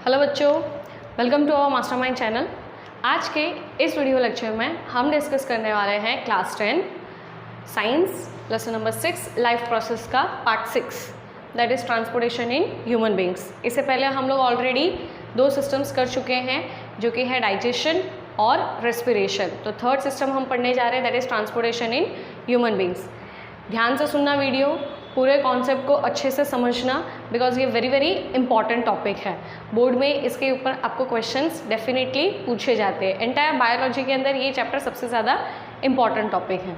Hello बच्चों, welcome to our Mastermind channel. आज के इस वीडियो लेक्चर में हम डिस्कस करने वाले हैं class 10 science lesson number 6 life process का part 6 that is transportation in human beings. इससे पहले हम लोग ऑलरेडी 2 सिस्टम्स कर चुके हैं जो कि है डाइजेशन और रेस्पिरेशन। तो थर्ड सिस्टम हम पढ़ने जा रहे हैं that is transportation in human beings. ध्यान से सुनना वीडियो, पूरे कॉन्सेप्ट को अच्छे से समझना बिकॉज ये वेरी इंपॉर्टेंट टॉपिक है। बोर्ड में इसके ऊपर आपको क्वेश्चंस डेफिनेटली पूछे जाते हैं। एंटायर बायोलॉजी के अंदर ये चैप्टर सबसे ज़्यादा इंपॉर्टेंट टॉपिक है।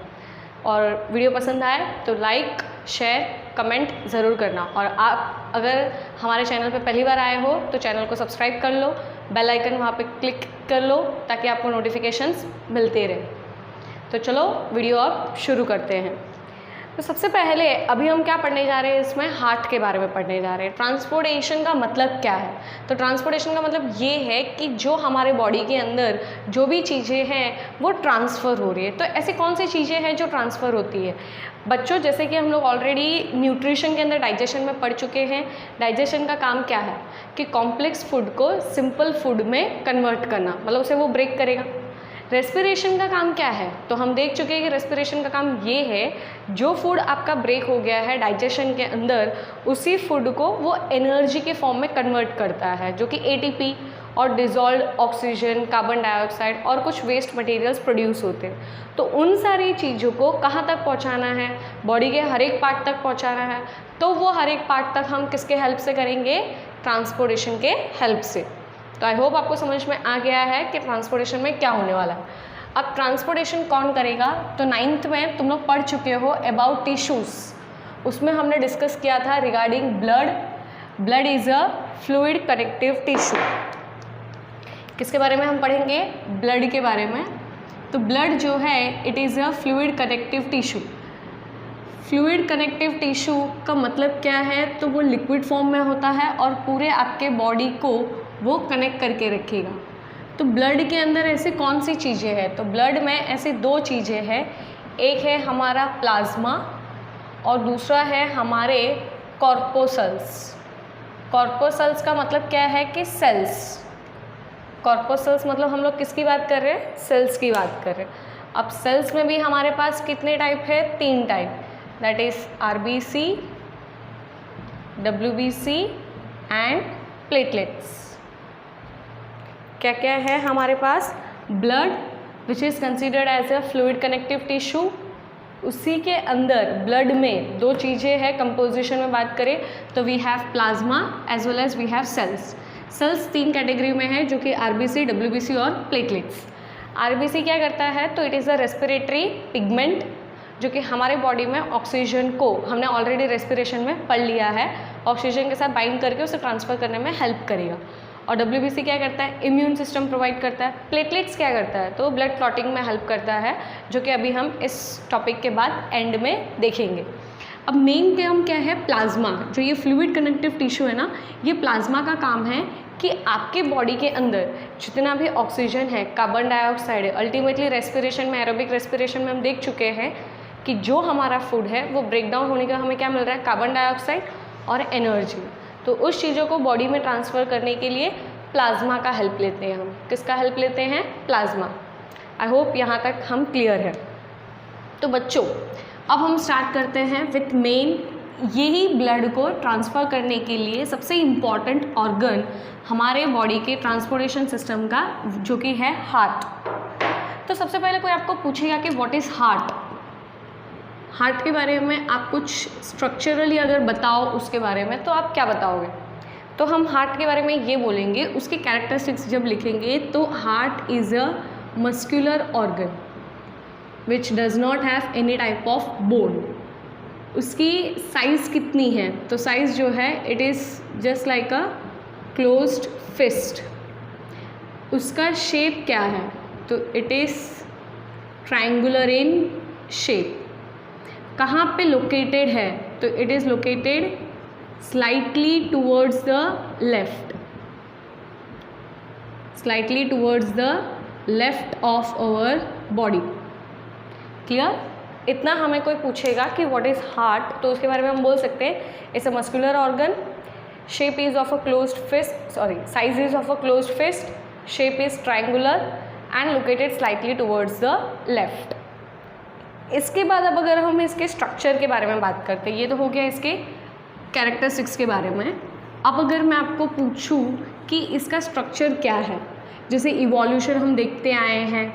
और वीडियो पसंद आए तो लाइक, शेयर, कमेंट ज़रूर करना। और आप अगर हमारे चैनल पे पहली बार आए हो तो चैनल को सब्सक्राइब कर लो, बेल आइकन वहाँ पे क्लिक कर लो ताकि आपको नोटिफिकेशंस मिलते रहे। तो चलो वीडियो अब शुरू करते हैं। तो सबसे पहले अभी हम क्या पढ़ने जा रहे हैं, इसमें हार्ट के बारे में पढ़ने जा रहे हैं। ट्रांसपोर्टेशन का मतलब क्या है? तो ट्रांसपोर्टेशन का मतलब ये है कि जो हमारे बॉडी के अंदर जो भी चीज़ें हैं वो ट्रांसफ़र हो रही है। तो ऐसी कौन सी चीज़ें हैं जो ट्रांसफ़र होती है बच्चों? जैसे कि हम लोग ऑलरेडी न्यूट्रिशन के अंदर डाइजेशन में पढ़ चुके हैं। डाइजेशन का काम क्या है कि कॉम्प्लेक्स फूड को सिंपल फूड में कन्वर्ट करना, मतलब उसे वो ब्रेक करेगा। रेस्पिरेशन का काम क्या है? तो हम देख चुके हैं कि रेस्पिरेशन का काम ये है जो फूड आपका ब्रेक हो गया है डाइजेशन के अंदर, उसी फूड को वो एनर्जी के फॉर्म में कन्वर्ट करता है, जो कि एटीपी और डिज़ोल्व ऑक्सीजन, कार्बन डाइऑक्साइड और कुछ वेस्ट मटेरियल्स प्रोड्यूस होते हैं। तो उन सारी चीज़ों को कहाँ तक पहुँचाना है? बॉडी के हर एक पार्ट तक पहुँचाना है। तो वो हर एक पार्ट तक हम किसके हेल्प से करेंगे? ट्रांसपोर्टेशन के हेल्प से। तो आई होप आपको समझ में आ गया है कि ट्रांसपोर्टेशन में क्या होने वाला है। अब ट्रांसपोर्टेशन कौन करेगा? तो 9th में तुम लोग पढ़ चुके हो अबाउट टिश्यूज़। उसमें हमने डिस्कस किया था regarding blood. Blood is a fluid connective tissue. किसके बारे में हम पढ़ेंगे? ब्लड के बारे में। तो ब्लड जो है it is a fluid connective tissue. Fluid connective tissue का मतलब क्या है? तो वो लिक्विड फॉर्म में होता है और पूरे आपके बॉडी को वो कनेक्ट करके रखेगा। तो ब्लड के अंदर ऐसे कौन सी चीज़ें हैं? तो ब्लड में ऐसी 2 चीज़ें हैं। एक है हमारा प्लाज्मा और दूसरा है हमारे कॉर्पोसल्स। कॉर्पोसल्स का मतलब क्या है कि सेल्स। कॉर्पोसल्स मतलब हम लोग किसकी बात कर रहे हैं? सेल्स की बात कर रहे हैं। अब सेल्स में भी हमारे पास कितने टाइप है? 3 type, that is RBC, WBC and platelets. क्या क्या है हमारे पास? Blood which is considered as a fluid connective tissue. उसी के अंदर ब्लड में 2 चीज़ें हैं। कंपोजिशन में बात करें तो we have plasma as well as we have cells. Cells 3 category में है जो कि RBC, WBC और प्लेटलेट्स। RBC क्या करता है? तो it is a respiratory pigment जो कि हमारे बॉडी में ऑक्सीजन को, हमने ऑलरेडी रेस्पिरेशन में पढ़ लिया है, ऑक्सीजन के साथ बाइंड करके उसे ट्रांसफ़र करने में हेल्प करेगा। और WBC क्या करता है? इम्यून सिस्टम प्रोवाइड करता है। प्लेटलेट्स क्या करता है? तो ब्लड क्लॉटिंग में हेल्प करता है, जो कि अभी हम इस टॉपिक के बाद एंड में देखेंगे। अब मेन काम क्या है? प्लाज्मा। जो ये फ्लूइड कनेक्टिव टिश्यू है ना, ये प्लाज्मा का काम है कि आपके बॉडी के अंदर जितना भी ऑक्सीजन है, कार्बन डाइऑक्साइड है, अल्टीमेटली रेस्पिरेशन में, एरोबिक रेस्पिरेशन में हम देख चुके हैं कि जो हमारा फूड है वो ब्रेक डाउन होने का हमें क्या मिल रहा है? कार्बन डाइऑक्साइड और एनर्जी। तो उस चीज़ों को बॉडी में ट्रांसफ़र करने के लिए प्लाज्मा का हेल्प लेते हैं हम। किसका हेल्प लेते हैं? प्लाज्मा। आई होप यहाँ तक हम क्लियर है। तो बच्चों अब हम स्टार्ट करते हैं विथ मेन, यही ब्लड को ट्रांसफ़र करने के लिए सबसे इम्पॉर्टेंट ऑर्गन हमारे बॉडी के ट्रांसपोर्टेशन सिस्टम का, जो कि है हार्ट। तो सबसे पहले कोई आपको पूछेगा कि व्हाट इज़ हार्ट। हार्ट के बारे में आप कुछ स्ट्रक्चरली अगर बताओ उसके बारे में, तो आप क्या बताओगे? तो हम हार्ट के बारे में ये बोलेंगे, उसके कैरेक्टरिस्टिक्स जब लिखेंगे तो heart is a muscular organ which does not have any type of bone. उसकी साइज़ कितनी है? तो साइज़ जो है it is just like a closed fist. उसका शेप क्या है? तो it is triangular in shape. कहाँ पे लोकेटेड है? तो it is located slightly towards the left, slightly towards the left of our body. Clear? इतना हमें कोई पूछेगा कि व्हाट इज़ हार्ट, तो उसके बारे में हम बोल सकते हैं it's a muscular organ shape is of a closed fist, size is of a closed fist, shape is triangular and located slightly towards the left. इसके बाद अब अगर हम इसके स्ट्रक्चर के बारे में बात करते हैं, ये तो हो गया इसके कैरेक्टरिस्टिक्स के बारे में। अब अगर मैं आपको पूछूं कि इसका स्ट्रक्चर क्या है, जैसे इवोल्यूशन हम देखते आए हैं,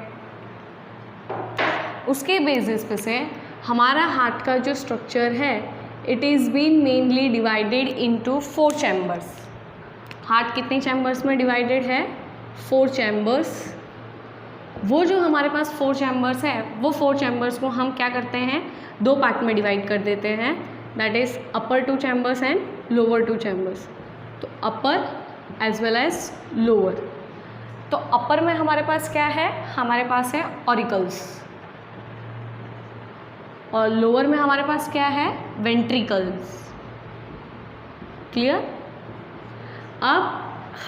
उसके बेसिस पे से हमारा हार्ट का जो स्ट्रक्चर है it is been mainly divided into 4 chambers. Heart कितने चैम्बर्स में डिवाइडेड है? 4 चैम्बर्स। वो जो हमारे पास 4 चैम्बर्स है, वो 4 चैम्बर्स को हम क्या करते हैं, 2 पार्ट में डिवाइड कर देते हैं, that is upper 2 chambers and lower 2 chambers. तो upper as well as lower. तो अपर में हमारे पास क्या है, हमारे पास है ऑरिकल्स, और लोअर में हमारे पास क्या है, वेंट्रिकल्स। क्लियर? अब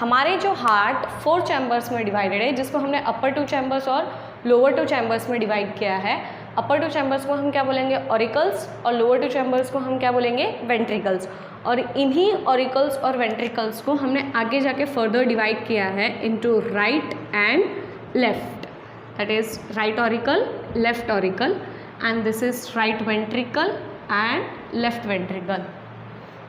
हमारे जो हार्ट 4 चैम्बर्स में डिवाइडेड है, जिसको हमने अपर 2 चैम्बर्स और लोअर 2 चैम्बर्स में डिवाइड किया है। अपर 2 चैम्बर्स को हम क्या बोलेंगे, ऑरिकल्स, और लोअर 2 चैम्बर्स को हम क्या बोलेंगे, वेंट्रिकल्स। और इन्हीं ऑरिकल्स और वेंट्रिकल्स को हमने आगे जाके फर्दर डिवाइड किया है into right and left, that is right auricle, left auricle, and this is right ventricle and left ventricle.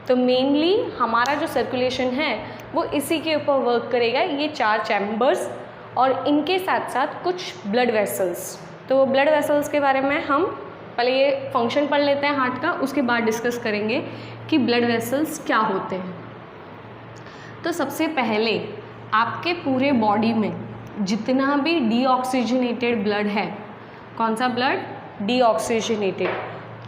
तो मेनली हमारा जो सर्कुलेशन है वो इसी के ऊपर वर्क करेगा, ये 4 चैम्बर्स और इनके साथ साथ कुछ ब्लड वेसल्स। तो वो ब्लड वेसल्स के बारे में हम पहले ये फंक्शन पढ़ लेते हैं हार्ट का, उसके बाद डिस्कस करेंगे कि ब्लड वेसल्स क्या होते हैं। तो सबसे पहले आपके पूरे बॉडी में जितना भी डीऑक्सीजनेटेड ब्लड है, कौन सा ब्लड, डीऑक्सीजनेटेड,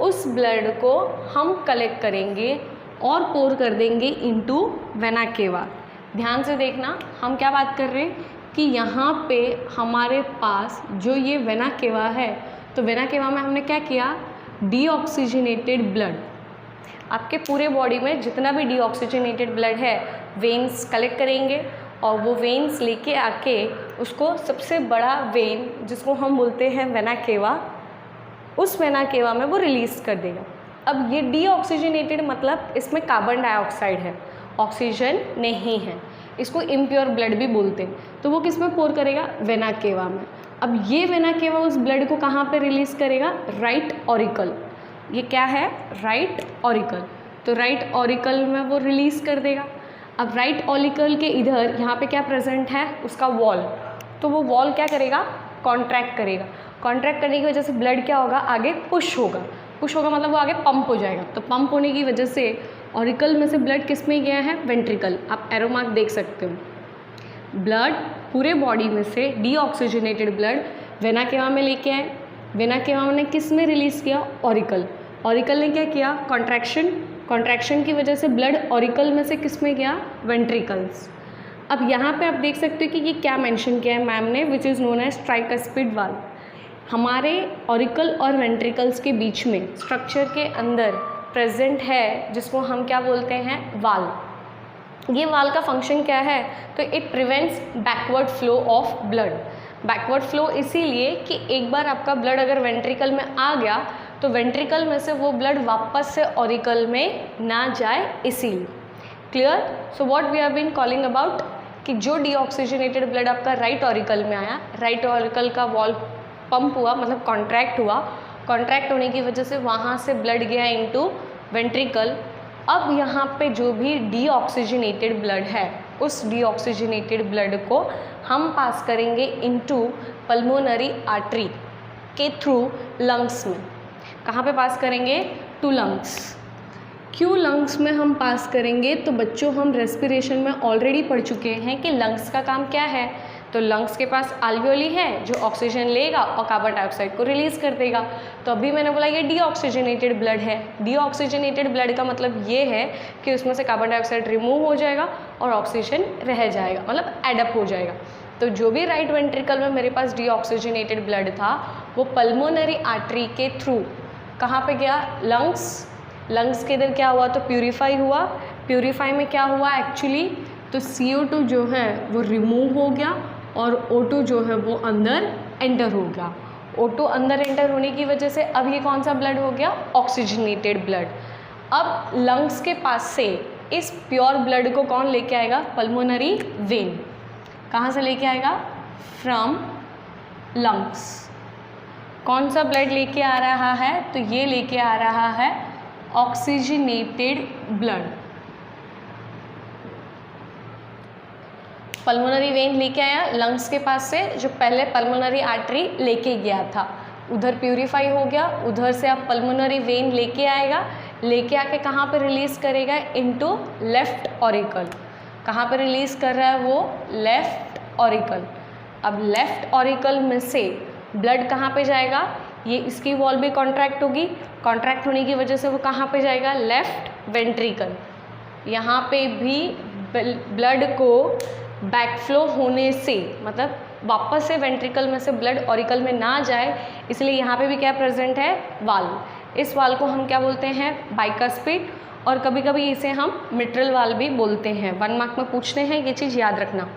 उस ब्लड को हम कलेक्ट करेंगे और पोर कर देंगे इनटू वेना केवा। ध्यान से देखना, हम क्या बात कर रहे हैं कि यहाँ पे हमारे पास जो ये वेना केवा है, तो वेना केवा में हमने क्या किया, डीऑक्सीजनेटेड ब्लड, आपके पूरे बॉडी में जितना भी डीऑक्सीजनेटेड ब्लड है वेन्स कलेक्ट करेंगे, और वो वेन्स लेके आके उसको सबसे बड़ा वेन जिसको हम बोलते हैं वेना केवा, उस वेना केवा में वो रिलीज़ कर देगा। अब ये डीऑक्सीजनेटेड मतलब इसमें कार्बन डाइऑक्साइड है, ऑक्सीजन नहीं है, इसको इम्प्योर ब्लड भी बोलते हैं। तो वो किस में पोर करेगा, वेना केवा में। अब ये वेना केवा उस ब्लड को कहाँ पे रिलीज़ करेगा, राइट ऑरिकल। ये क्या है, राइट ऑरिकल। तो राइट ऑरिकल में वो रिलीज़ कर देगा। अब राइट ऑरिकल के इधर यहाँ पे क्या प्रेजेंट है, उसका वॉल, तो वो वॉल क्या करेगा, कॉन्ट्रैक्ट करेगा। कॉन्ट्रैक्ट करने की वजह से ब्लड क्या होगा, आगे पुश होगा। पुश होगा मतलब वो आगे पंप हो जाएगा। तो पंप होने की वजह से ऑरिकल में से ब्लड किस में गया है, वेंट्रिकल। आप एरो मार्क देख सकते हो। ब्लड पूरे बॉडी में से डीऑक्सीजनेटेड ब्लड वेना केवा में लेके आए। वेना केवा ने किस में रिलीज़ किया, ऑरिकल। ऑरिकल ने क्या किया, कॉन्ट्रैक्शन। कॉन्ट्रैक्शन की वजह से ब्लड ऑरिकल में से किस में गया, वेंट्रिकल्स। अब यहाँ पे आप देख सकते हो कि ये क्या मेंशन किया है मैम ने, which is known as tricuspid valve. हमारे ऑरिकल और वेंट्रिकल्स के बीच में स्ट्रक्चर के अंदर प्रेजेंट है जिसको हम क्या बोलते हैं, वाल्व। ये वाल्व का फंक्शन क्या है, तो it prevents backward flow of blood. Backward flow इसीलिए कि एक बार आपका ब्लड अगर वेंट्रिकल में आ गया तो वेंट्रिकल में से वो ब्लड वापस से ऑरिकल में ना जाए, इसीलिए। Clear? So what we have been calling about कि जो डीऑक्सीजनेटेड ब्लड आपका राइट ऑरिकल में आया, राइट ऑरिकल का वॉल पंप हुआ, मतलब कॉन्ट्रैक्ट हुआ। कॉन्ट्रैक्ट होने की वजह से वहाँ से ब्लड गया इनटू वेंट्रिकल। अब यहाँ पे जो भी डीऑक्सीजनेटेड ब्लड है, उस डीऑक्सीजनेटेड ब्लड को हम पास करेंगे इनटू पल्मोनरी आर्टरी के थ्रू लंग्स में। कहाँ पे पास करेंगे, टू लंग्स। क्यों लंग्स में हम पास करेंगे, तो बच्चों हम रेस्पिरेशन में ऑलरेडी पढ़ चुके हैं कि लंग्स का काम क्या है। तो लंग्स के पास आल्वियोली है जो ऑक्सीजन लेगा और कार्बन डाइऑक्साइड को रिलीज़ कर देगा। तो अभी मैंने बोला ये डीऑक्सीजनेटेड ब्लड है। डीऑक्सीजनेटेड ब्लड का मतलब ये है कि उसमें से कार्बन डाइऑक्साइड रिमूव हो जाएगा और ऑक्सीजन रह जाएगा, मतलब एडअप हो जाएगा। तो जो भी राइट वेंट्रिकल में मेरे पास डीऑक्सीजनेटेड ब्लड था वो पल्मोनरी आर्टरी के थ्रू कहाँ पे गया, लंग्स। लंग्स के इधर क्या हुआ, तो प्यूरीफाई हुआ। प्यूरीफाई में क्या हुआ एक्चुअली, तो CO2 जो है वो रिमूव हो गया और O2 जो है वो अंदर एंटर हो गया। O2 अंदर एंटर होने की वजह से अब ये कौन सा ब्लड हो गया, ऑक्सीजनेटेड ब्लड। अब लंग्स के पास से इस प्योर ब्लड को कौन लेके आएगा? Pulmonary vein. कहाँ से लेके आएगा? From lungs. कौन सा ब्लड लेके आ रहा है? तो ये लेके आ रहा है ऑक्सीजनेटेड ब्लड। पल्मोनरी वेन लेके आया लंग्स के पास से, जो पहले पल्मोनरी आर्टरी लेके गया था, उधर प्यूरिफाई हो गया, उधर से अब पल्मोनरी वेन लेके आएगा, लेके आके कहाँ पे रिलीज़ करेगा? Into left auricle. कहाँ पे रिलीज़ कर रहा है वो? Left auricle. अब लेफ्ट ऑरिकल में से ब्लड कहाँ पे जाएगा? ये इसकी वॉल भी कॉन्ट्रैक्ट होगी, कॉन्ट्रैक्ट होने की वजह से वो कहाँ पे जाएगा? Left ventricle. यहाँ पे भी ब्लड को बैकफ्लो होने से, मतलब वापस से वेंट्रिकल में से ब्लड ऑरिकल में ना जाए, इसलिए यहाँ पे भी क्या प्रेजेंट है? वाल्व। इस वाल्व को हम क्या बोलते हैं? बाइकस्पिड, और कभी कभी इसे हम मिट्रल वाल्व भी बोलते हैं। 1 मार्क में पूछते हैं, ये चीज़ याद रखना।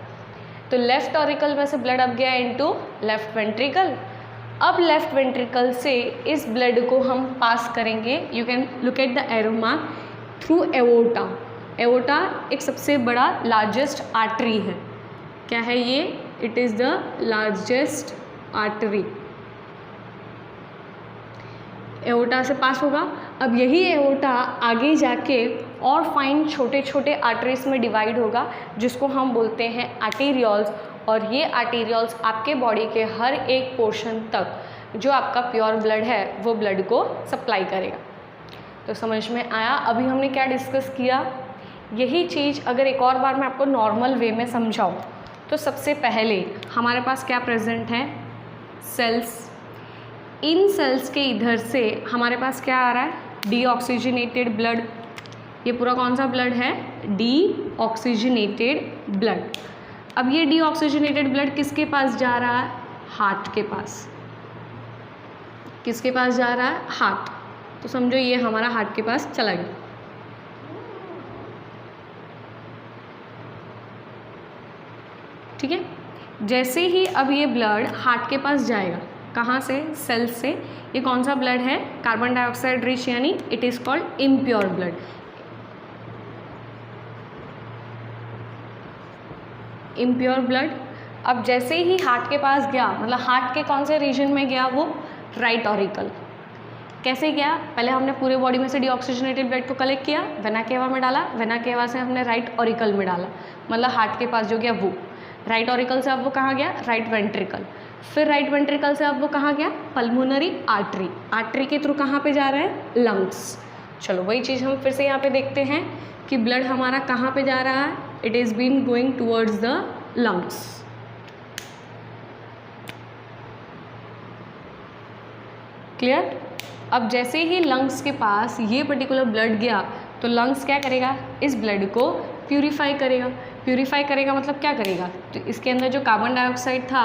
तो लेफ्ट ऑरिकल में से ब्लड अब गया इनटू लेफ्ट वेंट्रिकल। अब लेफ्ट वेंट्रिकल से इस ब्लड को हम पास करेंगे, you can look at the arrow mark, through aorta. Aorta एक सबसे बड़ा लार्जेस्ट आर्टरी है। क्या है ये? It is the largest artery. Aorta से पास होगा। अब यही एओर्टा आगे जाके और फाइन छोटे छोटे आर्टरीज में डिवाइड होगा, जिसको हम बोलते हैं आर्टेरियोल्स। और ये आर्टेरियोल्स आपके बॉडी के हर एक पोर्शन तक जो आपका प्योर ब्लड है वो ब्लड को सप्लाई करेगा। तो समझ में आया? अभी हमने क्या डिस्कस किया? यही चीज़ अगर एक और बार मैं आपको नॉर्मल वे में समझाऊँ तो सबसे पहले हमारे पास क्या प्रेजेंट है? सेल्स। इन सेल्स के इधर से हमारे पास क्या आ रहा है? Deoxygenated blood. ये पूरा कौन सा ब्लड है? Deoxygenated blood. अब ये डीऑक्सीजनेटेड ब्लड किसके पास जा रहा है? हार्ट के पास। किसके पास जा रहा है? हार्ट। तो समझो ये हमारा हार्ट के पास चला गया। ठीक है। जैसे ही अब ये ब्लड हार्ट के पास जाएगा, कहाँ से? सेल्स से। ये कौन सा ब्लड है? कार्बन डाइऑक्साइड रिच, यानी it is called impure blood. Impure blood अब जैसे ही हार्ट के पास गया, मतलब हार्ट के कौन से रीजन में गया? वो राइट ऑरिकल। कैसे गया? पहले हमने पूरे बॉडी में से डीऑक्सीजनेटेड ब्लड को कलेक्ट किया, वेना केवा में डाला, वेना केवा से हमने राइट ऑरिकल में डाला, मतलब हार्ट के पास जो गया वो। राइट ऑरिकल से अब वो कहाँ गया? Right ventricle. फिर राइट वेंट्रिकल से अब वो कहाँ गया? Pulmonary artery. आर्टरी के थ्रू कहाँ पे जा रहा है? लंग्स। चलो वही चीज़ हम फिर से यहाँ पे देखते हैं कि ब्लड हमारा कहाँ पे जा रहा है? It is been going towards the lungs. Clear? अब जैसे ही लंग्स के पास ये पर्टिकुलर ब्लड गया तो लंग्स क्या करेगा? इस ब्लड को प्यूरिफाई करेगा। प्यूरिफाई करेगा मतलब क्या करेगा? तो इसके अंदर जो कार्बन डाइऑक्साइड था,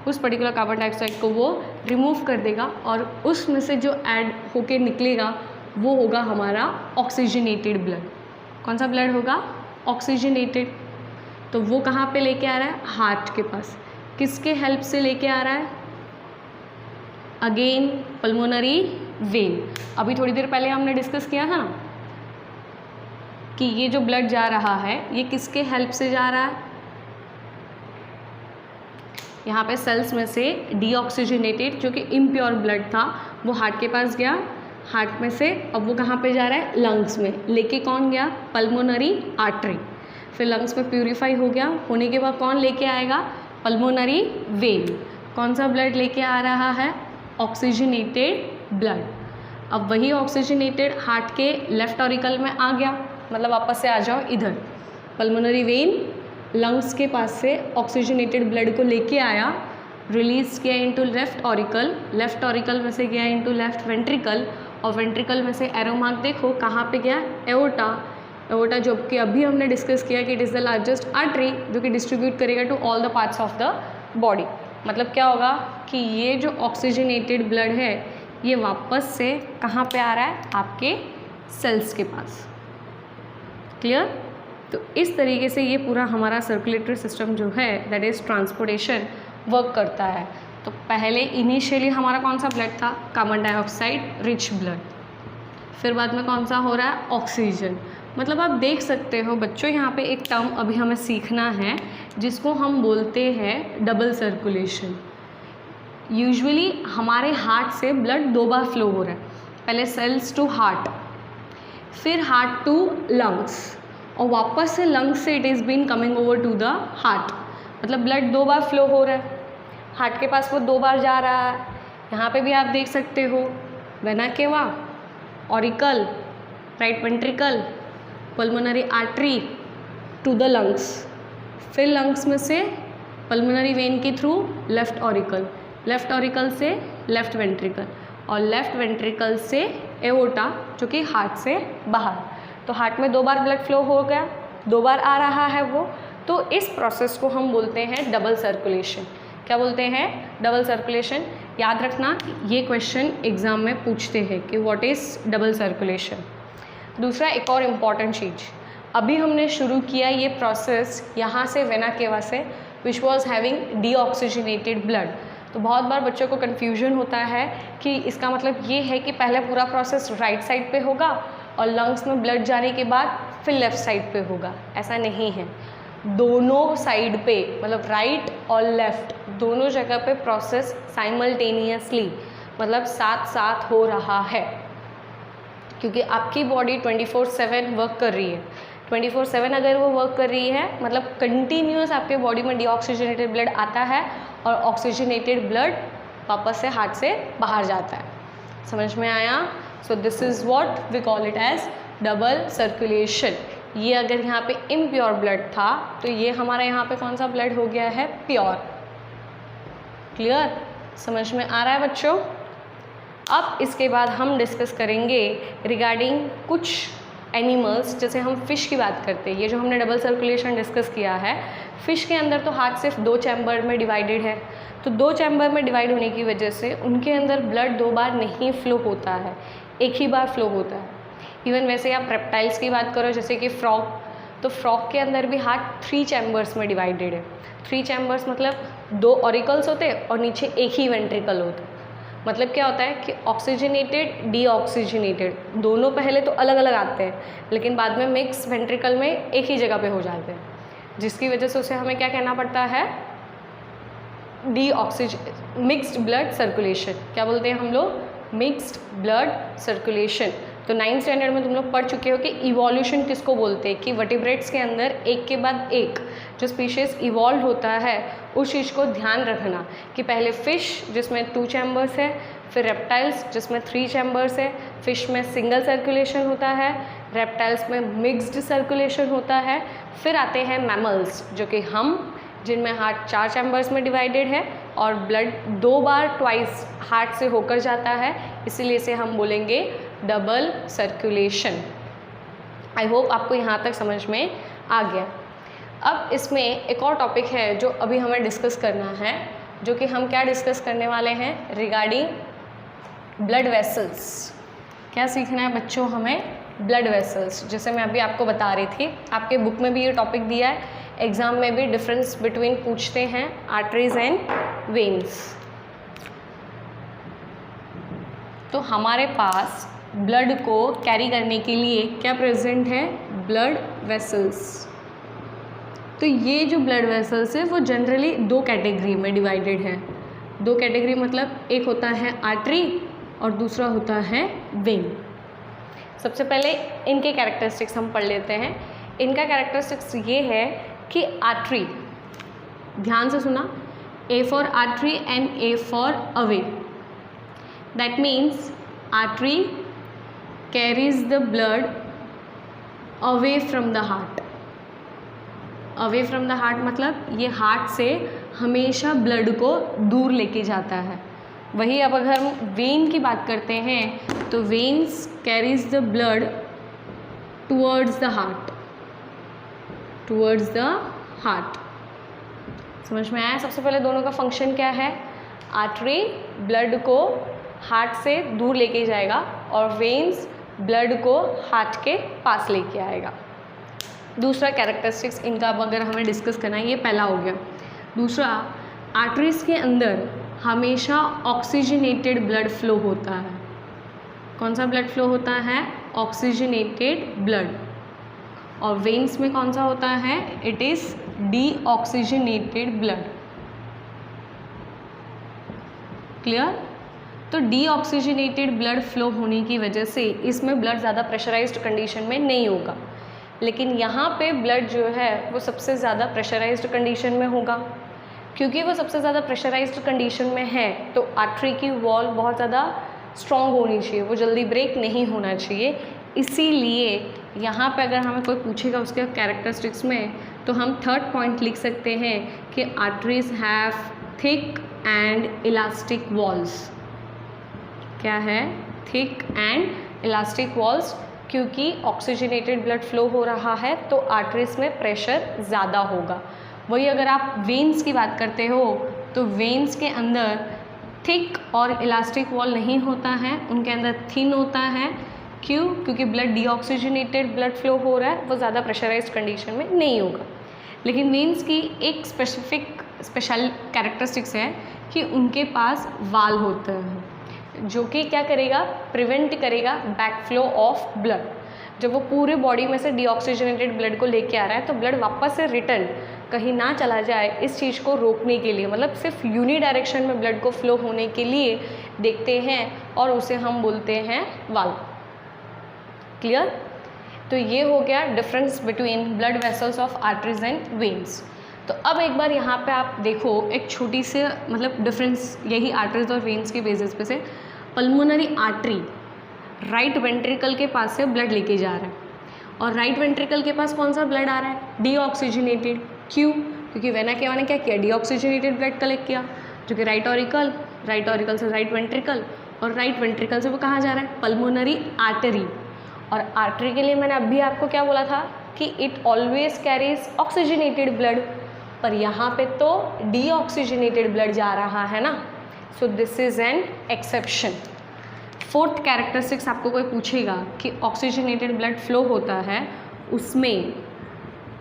उस पर्टिकुलर कार्बन डाइऑक्साइड को वो रिमूव कर देगा, और उसमें से जो ऐड होके निकलेगा वो होगा हमारा ऑक्सीजनेटेड ब्लड। कौन सा ब्लड होगा? ऑक्सीजनेटेड। तो वो कहाँ पे लेके आ रहा है? हार्ट के पास। किसके हेल्प से लेके आ रहा है? Again pulmonary vein. अभी थोड़ी देर पहले हमने डिस्कस किया था ना कि ये जो ब्लड जा रहा है ये किसके हेल्प से जा रहा है? यहाँ पे सेल्स में से डीऑक्सीजनेटेड जो कि इम्प्योर ब्लड था वो हार्ट के पास गया, हार्ट में से अब वो कहाँ पे जा रहा है? लंग्स में। लेके कौन गया? Pulmonary artery. फिर लंग्स में प्यूरिफाई हो गया, होने के बाद कौन लेके आएगा? Pulmonary vein. कौन सा ब्लड लेके आ रहा है? Oxygenated blood. अब वही ऑक्सीजनेटेड हार्ट के लेफ्ट ऑरिकल में आ गया, मतलब वापस से आ जाओ इधर। पल्मोनरी वेन लंग्स के पास से ऑक्सीजनेटेड ब्लड को लेके आया, रिलीज किया into left auricle, left auricle में से गया इनटू लेफ्ट वेंट्रिकल, और वेंट्रिकल में से एरो मार्क देखो कहाँ पे गया? एओर्टा। एओर्टा जो कि अभी हमने डिस्कस किया कि it is the largest artery जो कि डिस्ट्रीब्यूट करेगा to all the parts of the body. मतलब क्या होगा कि ये जो ऑक्सीजनेटेड ब्लड है ये वापस से कहाँ पे आ रहा है? आपके सेल्स के पास। क्लियर? तो इस तरीके से ये पूरा हमारा सर्कुलेटरी सिस्टम जो है दैट इज़ ट्रांसपोर्टेशन वर्क करता है। तो पहले इनिशियली हमारा कौन सा ब्लड था? Carbon dioxide rich blood. फिर बाद में कौन सा हो रहा है? ऑक्सीजन। मतलब आप देख सकते हो बच्चों, यहाँ पे एक टर्म अभी हमें सीखना है जिसको हम बोलते हैं डबल सर्कुलेशन। यूजुअली हमारे हार्ट से ब्लड 2 बार फ्लो हो रहा है, पहले सेल्स टू हार्ट, फिर हार्ट टू लंग्स, और वापस से लंग्स से it is been coming over to the heart. मतलब ब्लड 2 बार फ्लो हो रहा है, हार्ट के पास वो 2 बार जा रहा है। यहाँ पे भी आप देख सकते हो vena cava, auricle, right ventricle, pulmonary artery to the lungs, फिर लंग्स में से पल्मोनरी वेन के through left auricle, left auricle से लेफ्ट वेंट्रिकल, और लेफ्ट वेंट्रिकल से एओर्टा जो कि हार्ट से बाहर। तो हार्ट में 2 बार ब्लड फ्लो हो गया, 2 बार आ रहा है वो, तो इस प्रोसेस को हम बोलते हैं डबल सर्कुलेशन। क्या बोलते हैं? Double circulation. याद रखना, ये क्वेश्चन एग्जाम में पूछते हैं कि व्हाट इज़ डबल सर्कुलेशन। दूसरा एक और इम्पॉर्टेंट चीज़, अभी हमने शुरू किया ये प्रोसेस यहाँ से वेना केवा से, which was having deoxygenated blood. तो बहुत बार बच्चों को कन्फ्यूजन होता है कि इसका मतलब ये है कि पहले पूरा प्रोसेस राइट साइड पे होगा और लंग्स में ब्लड जाने के बाद फिर लेफ़्ट साइड पे होगा। ऐसा नहीं है, दोनों साइड पे, मतलब राइट और लेफ़्ट दोनों जगह पे प्रोसेस साइमल्टेनियसली, मतलब साथ साथ हो रहा है, क्योंकि आपकी बॉडी 24/7 वर्क कर रही है। 24/7 अगर वो वर्क कर रही है मतलब कंटिन्यूस आपके बॉडी में डीऑक्सीजनेटेड ब्लड आता है और ऑक्सीजनेटेड ब्लड वापस से हार्ट से बाहर जाता है। समझ में आया? So this is what we call it as double circulation. ये अगर यहाँ पे इम्प्योर ब्लड था तो ये हमारा यहाँ पे कौन सा ब्लड हो गया है? प्योर। क्लियर? समझ में आ रहा है बच्चों? अब इसके बाद हम डिस्कस करेंगे रिगार्डिंग कुछ एनिमल्स, जैसे हम फ़िश की बात करते हैं। ये जो हमने डबल सर्कुलेशन डिस्कस किया है, फ़िश के अंदर तो हार्ट सिर्फ 2 चैम्बर में डिवाइडेड है, तो 2 चैम्बर में डिवाइड होने की वजह से उनके अंदर ब्लड 2 बार नहीं फ्लो होता है, एक ही बार फ्लो होता है। इवन वैसे आप रेप्टाइल्स की बात करो जैसे कि फ्रॉग, तो फ्रॉग के अंदर भी हार्ट 3 चैम्बर्स में डिवाइडेड है। 3 चैम्बर्स मतलब 2 ऑरिकल्स होते हैं और नीचे एक ही वेंट्रिकल होता है। मतलब क्या होता है कि ऑक्सीजनेटेड डीऑक्सीजनेटेड दोनों पहले तो अलग अलग आते हैं, लेकिन बाद में मिक्स वेंट्रिकल में एक ही जगह पे हो जाते हैं, जिसकी वजह से उसे हमें क्या कहना पड़ता है? Mixed blood circulation. क्या बोलते हैं हम लोग? Mixed blood circulation. तो 9th स्टैंडर्ड में तुम लोग पढ़ चुके हो कि इवोल्यूशन किसको बोलते हैं, कि वर्टिब्रेट्स के अंदर एक के बाद एक जो स्पीशीज़ इवॉल्व होता है उस चीज़ को ध्यान रखना कि पहले फ़िश जिसमें 2 चैम्बर्स है, फिर रेप्टाइल्स जिसमें 3 चैम्बर्स है। फ़िश में सिंगल सर्कुलेशन होता है, रेप्टाइल्स में मिक्स्ड सर्कुलेशन होता है, फिर आते हैं मैमल्स जो कि हम, जिनमें हार्ट 4 चैम्बर्स में डिवाइडेड है और ब्लड 2 बार ट्वाइस हार्ट से होकर जाता है, इसीलिए इसे हम बोलेंगे डबल सर्कुलेशन। आई होप आपको यहाँ तक समझ में आ गया। अब इसमें एक और टॉपिक है जो अभी हमें डिस्कस करना है, जो कि हम क्या डिस्कस करने वाले हैं? Regarding blood vessels. क्या सीखना है बच्चों हमें? Blood vessels. जैसे मैं अभी आपको बता रही थी, आपके बुक में भी ये टॉपिक दिया है, एग्ज़ाम में भी डिफरेंस बिटवीन पूछते हैं आर्टरीज एंड वेन्स। तो हमारे पास ब्लड को कैरी करने के लिए क्या प्रेजेंट है? Blood vessels. तो ये जो ब्लड वेसल्स है वो जनरली 2 कैटेगरी में डिवाइडेड है। 2 कैटेगरी मतलब एक होता है आर्टरी और दूसरा होता है वेन। सबसे पहले इनके कैरेक्टरिस्टिक्स हम पढ़ लेते हैं। इनका कैरेक्टरिस्टिक्स ये है कि आर्टरी, ध्यान से सुना, A for artery and A for away. That means artery carries the blood away from the heart। away from the heart मतलब ये हार्ट से हमेशा ब्लड को दूर लेके जाता है। वही अब अगर हम वेन की बात करते हैं तो veins carries the blood towards the heart, towards the heart. समझ में आया? सबसे पहले दोनों का फंक्शन क्या है? आर्टरी ब्लड को हार्ट से दूर लेके जाएगा और वेन्स ब्लड को हार्ट के पास लेके आएगा। दूसरा कैरेक्टरिस्टिक्स इनका अब अगर हमें डिस्कस करना है, ये पहला हो गया। दूसरा, आर्टरीज के अंदर हमेशा ऑक्सीजनेटेड ब्लड फ्लो होता है। कौन सा ब्लड फ्लो होता है? Oxygenated blood. और वेन्स में कौन सा होता है, it is deoxygenated blood. Clear. तो डीऑक्सीजनेटेड ब्लड फ्लो होने की वजह से इसमें ब्लड ज़्यादा प्रेशराइज्ड कंडीशन में नहीं होगा, लेकिन यहाँ पे ब्लड जो है वो सबसे ज़्यादा प्रेशराइज्ड कंडीशन में होगा। क्योंकि वो सबसे ज़्यादा प्रेशराइज्ड कंडीशन में है तो आर्टरी की वॉल बहुत ज़्यादा स्ट्रॉन्ग होनी चाहिए, वो जल्दी ब्रेक नहीं होना चाहिए। इसीलिए यहाँ पे अगर हमें कोई पूछेगा उसके कैरेक्टरिस्टिक्स में, तो हम थर्ड पॉइंट लिख सकते हैं कि arteries have thick and elastic walls. क्या है, थिक एंड इलास्टिक वॉल्स, क्योंकि ऑक्सीजनेटेड ब्लड फ्लो हो रहा है तो आर्टरीज में प्रेशर ज़्यादा होगा। वही अगर आप वेन्स की बात करते हो तो वेन्स के अंदर थिक और इलास्टिक वॉल नहीं होता है, उनके अंदर थिन होता है। क्यों? क्योंकि ब्लड डीऑक्सीजनेटेड ब्लड फ्लो हो रहा है, वो ज़्यादा प्रेशराइज्ड कंडीशन में नहीं होगा। लेकिन वेन्स की एक स्पेशल कैरेक्टरिस्टिक्स है कि उनके पास वाल होते हैं, जो कि क्या करेगा, प्रिवेंट करेगा बैकफ्लो ऑफ ब्लड। जब वो पूरे बॉडी में से डीऑक्सीजनेटेड ब्लड को लेके आ रहा है तो ब्लड वापस से रिटर्न कहीं ना चला जाए, इस चीज़ को रोकने के लिए, मतलब सिर्फ यूनी डायरेक्शन में ब्लड को फ्लो होने के लिए देखते हैं, और उसे हम बोलते हैं वाल्व। क्लियर। तो ये हो गया difference between blood vessels of arteries and veins. तो अब एक बार यहाँ पे आप देखो एक छोटी सी मतलब डिफरेंस यही आर्टरीज और वेन्स के बेसिस पे से। पल्मोनरी आर्टरी राइट वेंट्रिकल के पास से ब्लड लेके जा रहा है, और राइट वेंट्रिकल के पास कौन सा ब्लड आ रहा है, डीऑक्सीजनेटेड। क्यों? क्योंकि वेना केवा ने क्या किया, डीऑक्सीजनेटेड ब्लड कलेक्ट किया, जो कि राइट ऑरिकल से राइट वेंट्रिकल, और राइट वेंट्रिकल से वो कहाँ जा रहा है, पल्मोनरी आर्टरी। और आर्टरी के लिए मैंने अभी आपको क्या बोला था कि it always carries oxygenated blood, पर यहाँ पे तो डीऑक्सीजनेटेड ब्लड जा रहा है ना, so this is an exception. Fourth characteristics आपको कोई पूछेगा कि ऑक्सीजनेटेड ब्लड फ्लो होता है उसमें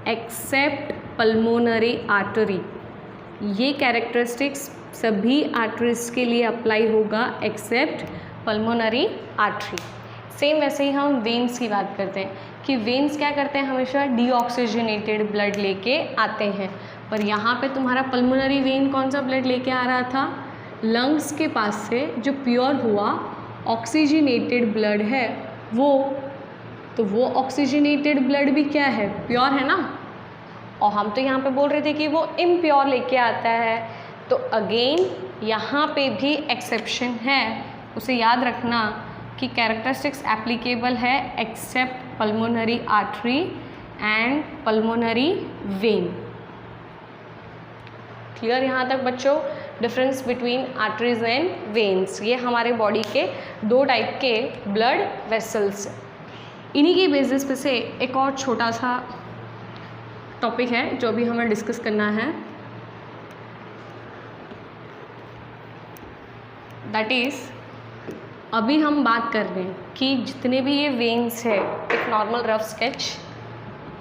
एक्सेप्ट पल्मोनरी आर्टरी, ये कैरेक्टरिस्टिक्स सभी आर्टरीज के लिए अप्लाई होगा एक्सेप्ट पल्मोनरी आर्टरी। सेम वैसे ही हम वेन्स की बात करते हैं कि वेन्स क्या करते हैं, हमेशा डीऑक्सीजनेटेड ब्लड लेके आते हैं, पर यहाँ पे तुम्हारा पल्मोनरी वेन कौन सा ब्लड लेके आ रहा था, लंग्स के पास से जो प्योर हुआ ऑक्सीजनेटेड ब्लड है वो, तो वो ऑक्सीजनेटेड ब्लड भी क्या है, प्योर है ना, और हम तो यहाँ पे बोल रहे थे कि वो इम्प्योर लेके आता है। तो अगेन यहाँ पे भी एक्सेप्शन है, उसे याद रखना कि कैरेक्टरिस्टिक्स एप्लीकेबल है accept pulmonary artery and pulmonary vein. Clear यहाँ तक बच्चों, difference between arteries and veins. ये हमारे बॉडी के दो टाइप के ब्लड वेसल्स। इन्हीं के बेसिस पे से एक और छोटा सा टॉपिक है जो भी हमें डिस्कस करना है, दैट इज़ अभी हम बात कर रहे हैं कि जितने भी ये वेन्स है, एक नॉर्मल रफ स्केच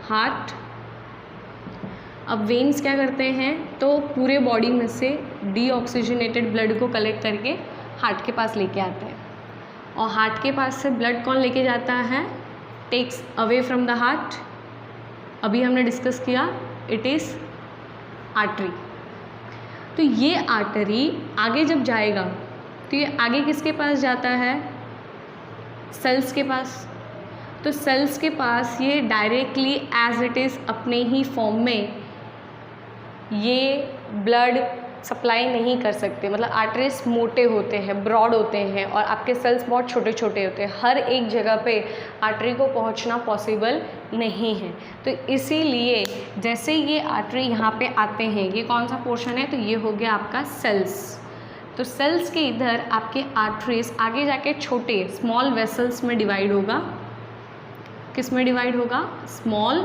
हार्ट। अब वेन्स क्या करते हैं, तो पूरे बॉडी में से डीऑक्सीजनेटेड ब्लड को कलेक्ट करके हार्ट के पास लेके आते हैं, और हार्ट के पास से ब्लड कौन लेके जाता है, takes away from the heart. अभी हमने डिस्कस किया इट इज़ आर्टरी। तो ये आर्टरी आगे जब जाएगा तो ये आगे किसके पास जाता है, सेल्स के पास। तो सेल्स के पास ये डायरेक्टली एज इट इज़ अपने ही फॉर्म में ये ब्लड सप्लाई नहीं कर सकते, मतलब आर्टरीज मोटे होते हैं, ब्रॉड होते हैं, और आपके सेल्स बहुत छोटे छोटे होते हैं, हर एक जगह पे आर्टरी को पहुंचना पॉसिबल नहीं है। तो इसीलिए जैसे ये आर्टरी यहाँ पे आते हैं, ये कौन सा पोर्शन है, तो ये हो गया आपका सेल्स। तो सेल्स के इधर आपके आर्टरीज आगे जाके छोटे स्मॉल वेसल्स में डिवाइड होगा। किस में डिवाइड होगा, स्मॉल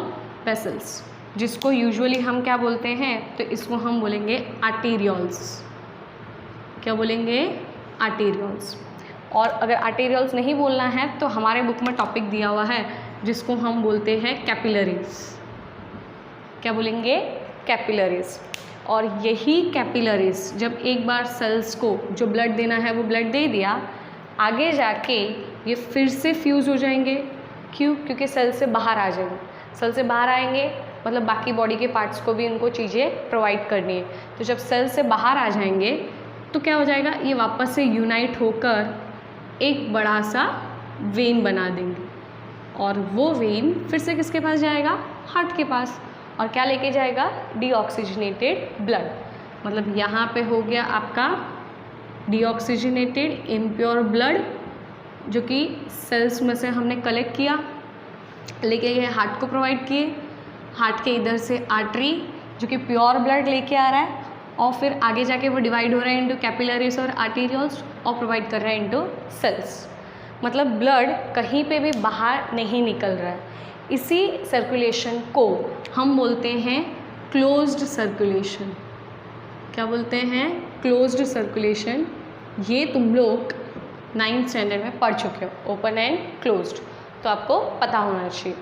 वेसल्स, जिसको यूजुअली हम क्या बोलते हैं, तो इसको हम बोलेंगे आर्टेरियोल्स। क्या बोलेंगे, आर्टेरियोल्स। और अगर आर्टेरियोल्स नहीं बोलना है तो हमारे बुक में टॉपिक दिया हुआ है जिसको हम बोलते हैं कैपिलरीज। क्या बोलेंगे, कैपिलरीज। और यही कैपिलरीज जब एक बार सेल्स को जो ब्लड देना है वो ब्लड दे दिया, आगे जाके ये फिर से फ्यूज़ हो जाएंगे। क्यों, क्योंकि सेल से बाहर आ जाएंगे। सेल से बाहर आएंगे मतलब बाकी बॉडी के पार्ट्स को भी उनको चीज़ें प्रोवाइड करनी है। तो जब सेल से बाहर आ जाएंगे तो क्या हो जाएगा, ये वापस से यूनाइट होकर एक बड़ा सा वेन बना देंगे और वो वेन फिर से किसके पास जाएगा, हार्ट के पास, और क्या लेके जाएगा, डीऑक्सीजनेटेड ब्लड। मतलब यहाँ पे हो गया आपका डीऑक्सीजनेटेड इम्प्योर ब्लड जो कि सेल्स में से हमने कलेक्ट किया, लेके गए हार्ट को प्रोवाइड किए, हार्ट के इधर से आर्टरी जो कि प्योर ब्लड लेके आ रहा है और फिर आगे जाके वो डिवाइड हो रहा है इनटू कैपिलरीज और आर्टेरियल्स और प्रोवाइड कर रहा है इनटू सेल्स। मतलब ब्लड कहीं पे भी बाहर नहीं निकल रहा है। इसी सर्कुलेशन को हम बोलते हैं क्लोज्ड सर्कुलेशन। क्या बोलते हैं, क्लोज्ड सर्कुलेशन। ये तुम लोग 9th स्टैंडर्ड में पढ़ चुके हो, ओपन एंड क्लोज्ड, तो आपको पता होना चाहिए।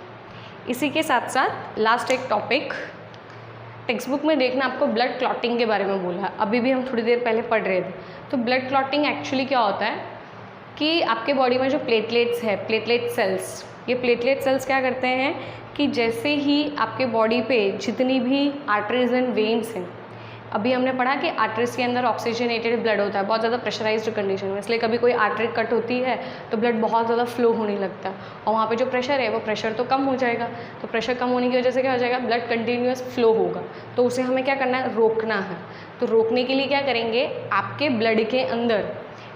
इसी के साथ साथ लास्ट एक टॉपिक, टेक्स्ट बुक में देखना आपको ब्लड क्लॉटिंग के बारे में बोला है, अभी भी हम थोड़ी देर पहले पढ़ रहे थे। तो ब्लड क्लॉटिंग एक्चुअली क्या होता है कि आपके बॉडी में जो प्लेटलेट्स है, प्लेटलेट सेल्स, ये प्लेटलेट सेल्स क्या करते हैं कि जैसे ही आपके बॉडी पे जितनी भी आर्टरीज एंड वेन्स हैं, अभी हमने पढ़ा कि आर्टरीज के अंदर ऑक्सीजनेटेड ब्लड होता है बहुत ज़्यादा प्रेशराइज्ड कंडीशन में, इसलिए कभी कोई आर्टरी कट होती है तो ब्लड बहुत ज़्यादा फ्लो होने लगता है और वहाँ पे जो प्रेशर है वो प्रेशर तो कम हो जाएगा। तो प्रेशर कम होने की वजह से क्या हो जाएगा, ब्लड कंटिन्यूअस फ्लो होगा। तो उसे हमें क्या करना है, रोकना है। तो रोकने के लिए क्या करेंगे, आपके ब्लड के अंदर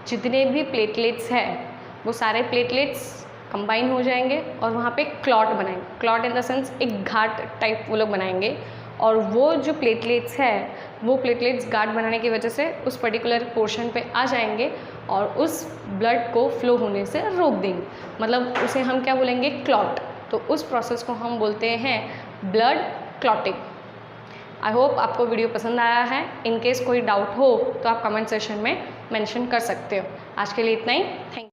जितने भी प्लेटलेट्स हैं वो सारे प्लेटलेट्स कंबाइन हो जाएंगे और वहाँ पे क्लॉट बनाएंगे। क्लॉट इन द सेंस एक घाट टाइप वो लोग बनाएंगे और वो जो प्लेटलेट्स है वो प्लेटलेट्स गार्ड बनाने की वजह से उस पर्टिकुलर पोर्शन पे आ जाएंगे और उस ब्लड को फ्लो होने से रोक देंगे। मतलब उसे हम क्या बोलेंगे, क्लॉट। तो उस प्रोसेस को हम बोलते हैं ब्लड क्लॉटिंग। आई होप आपको वीडियो पसंद आया है। इन केस कोई डाउट हो तो आप कमेंट सेशन में मेंशन कर सकते हो। आज के लिए इतना ही, थैंक यू।